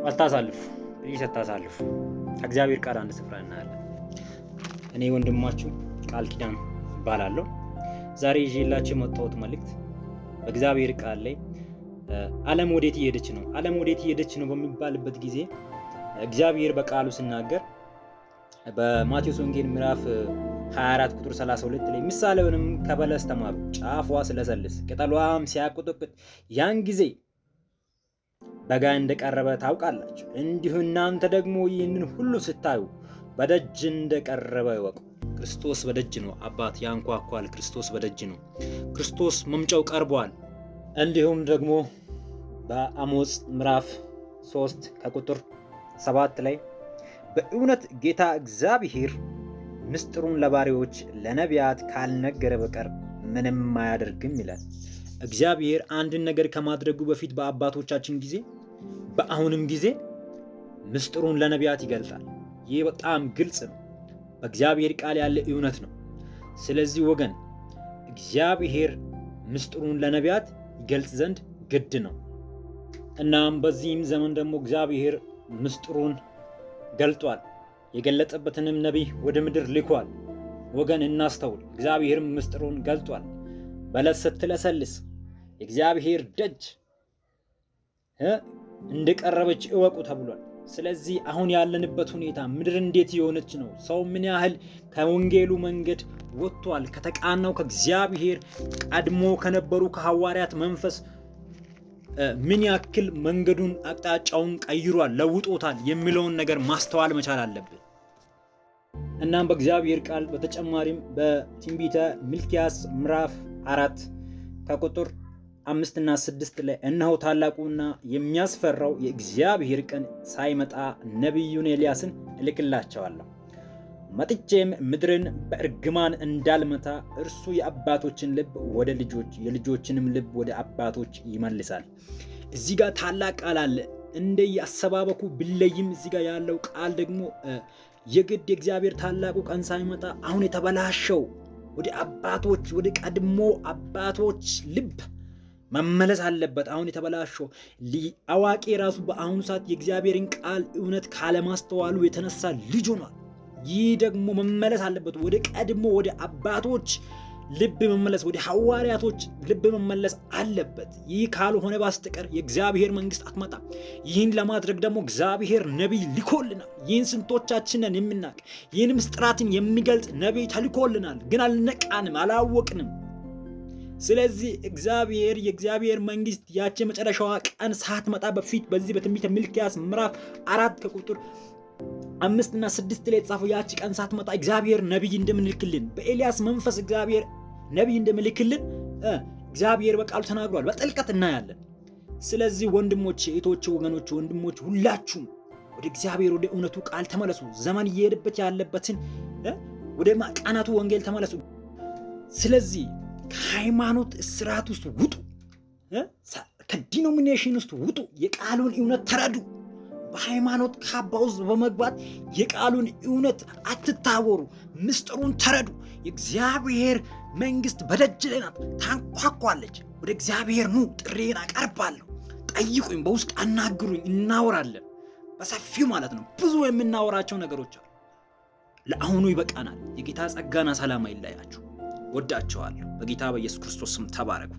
አታሳልፉ፣ ፕሊዝ አታሳልፉ። ከእግዚአብሔር ቃል አንድ ስፍራ እናያለን። እኔ ወንድማችሁ ቃል ኪዳን እባላለሁ። ዛሬ ይዤላችሁ የመጣሁት መልእክት በእግዚአብሔር ቃል ላይ ዓለም ወዴት እየሄደች ነው? ዓለም ወዴት እየሄደች ነው በሚባልበት ጊዜ እግዚአብሔር በቃሉ ሲናገር በማቴዎስ ወንጌል ምዕራፍ 24 ቁጥር 32 ላይ ምሳሌውንም ከበለስ ተማሩ፣ ጫፏ ስለሰልስ ቅጠሏም ሲያቆጠቁጥ ያን ጊዜ በጋ እንደቀረበ ታውቃላችሁ። እንዲሁ እናንተ ደግሞ ይህንን ሁሉ ስታዩ በደጅ እንደቀረበ ይወቁ። ክርስቶስ በደጅ ነው። አባት ያንኳኳል። ክርስቶስ በደጅ ነው። ክርስቶስ መምጫው ቀርቧል። እንዲሁም ደግሞ በአሞጽ ምዕራፍ 3 ከቁጥር 7 ላይ በእውነት ጌታ እግዚአብሔር ምስጢሩን ለባሪያዎች ለነቢያት ካልነገረ በቀር ምንም አያደርግም ይላል። እግዚአብሔር አንድን ነገር ከማድረጉ በፊት በአባቶቻችን ጊዜ በአሁንም ጊዜ ምስጢሩን ለነቢያት ይገልጣል። ይህ በጣም ግልጽ ነው። በእግዚአብሔር ቃል ያለ እውነት ነው። ስለዚህ ወገን እግዚአብሔር ምስጢሩን ለነቢያት ይገልጽ ዘንድ ግድ ነው። እናም በዚህም ዘመን ደግሞ እግዚአብሔር ምስጢሩን ገልጧል። የገለጠበትንም ነቢይ ወደ ምድር ልኳል። ወገን እናስተውል። እግዚአብሔርም ምስጢሩን ገልጧል። በለስ ስትለሰልስ የእግዚአብሔር ደጅ እንደቀረበች እወቁ ተብሏል። ስለዚህ አሁን ያለንበት ሁኔታ ምድር እንዴት የሆነች ነው? ሰው ምን ያህል ከወንጌሉ መንገድ ወጥቷል? ከተቃናው ከእግዚአብሔር ቀድሞ ከነበሩ ከሐዋርያት መንፈስ ምን ያክል መንገዱን አቅጣጫውን ቀይሯል፣ ለውጦታል የሚለውን ነገር ማስተዋል መቻል አለብን። እናም በእግዚአብሔር ቃል በተጨማሪም በትንቢተ ሚልክያስ ምዕራፍ 4 ከቁጥር 5 እና 6 ላይ እነሆ ታላቁና የሚያስፈራው የእግዚአብሔር ቀን ሳይመጣ ነቢዩን ኤልያስን እልክላቸዋለሁ፣ መጥቼም ምድርን በእርግማን እንዳልመታ እርሱ የአባቶችን ልብ ወደ ልጆች የልጆችንም ልብ ወደ አባቶች ይመልሳል። እዚህ ጋር ታላቅ ቃል አለ። እንደ ያሰባበኩ ቢለይም እዚህ ጋር ያለው ቃል ደግሞ የግድ የእግዚአብሔር ታላቁ ቀን ሳይመጣ አሁን የተበላሸው ወደ አባቶች ወደ ቀድሞ አባቶች ልብ መመለስ አለበት። አሁን የተበላሸው አዋቂ ራሱ በአሁኑ ሰዓት የእግዚአብሔርን ቃል እውነት ካለማስተዋሉ የተነሳ ልጅ ሆኗል። ይህ ደግሞ መመለስ አለበት። ወደ ቀድሞ ወደ አባቶች ልብ መመለስ፣ ወደ ሐዋርያቶች ልብ መመለስ አለበት። ይህ ካልሆነ በስተቀር የእግዚአብሔር መንግስት አትመጣም። ይህን ለማድረግ ደግሞ እግዚአብሔር ነቢይ ልኮልናል። ይህን ስንቶቻችንን የምናውቅ ይህን ምስጢራትን የሚገልጽ ነቢይ ተልኮልናል። ግን አልነቃንም፣ አላወቅንም። ስለዚህ የእግዚአብሔር መንግስት ያቺ መጨረሻዋ ቀን ሳትመጣ በፊት በዚህ በትንቢተ ሚልክያስ ምዕራፍ 4 ከቁጥር 5 እና 6 ላይ የተጻፈው ያቺ ቀን ሳትመጣ እግዚአብሔር ነቢይ እንደምልክልን በኤልያስ መንፈስ እግዚአብሔር ነቢይ እንደምልክልን እግዚአብሔር በቃሉ ተናግሯል። በጥልቀት እናያለን። ስለዚህ ወንድሞቼ፣ እህቶቼ፣ ወገኖቼ፣ ወንድሞቼ ሁላችሁም ወደ እግዚአብሔር ወደ እውነቱ ቃል ተመለሱ። ዘመን እየሄደበት ያለበትን ወደ ማቃናቱ ወንጌል ተመለሱ። ስለዚህ ከሃይማኖት እስራት ውስጥ ውጡ። ከዲኖሚኔሽን ውስጥ ውጡ። የቃሉን እውነት ተረዱ። በሃይማኖት ካባ ውስጥ በመግባት የቃሉን እውነት አትታወሩ። ምስጢሩን ተረዱ። የእግዚአብሔር መንግስት በደጅ ላይ ናት፣ ታንኳኳለች። ወደ እግዚአብሔር ኑ፣ ጥሪዬን አቀርባለሁ። ጠይቁኝ፣ በውስጥ አናግሩኝ፣ እናወራለን። በሰፊው ማለት ነው። ብዙ የምናወራቸው ነገሮች አሉ። ለአሁኑ ይበቃናል። የጌታ ጸጋና ሰላም አይለያችሁ። ወዳቸዋለሁ። በጌታ በኢየሱስ ክርስቶስ ስም ተባረኩ።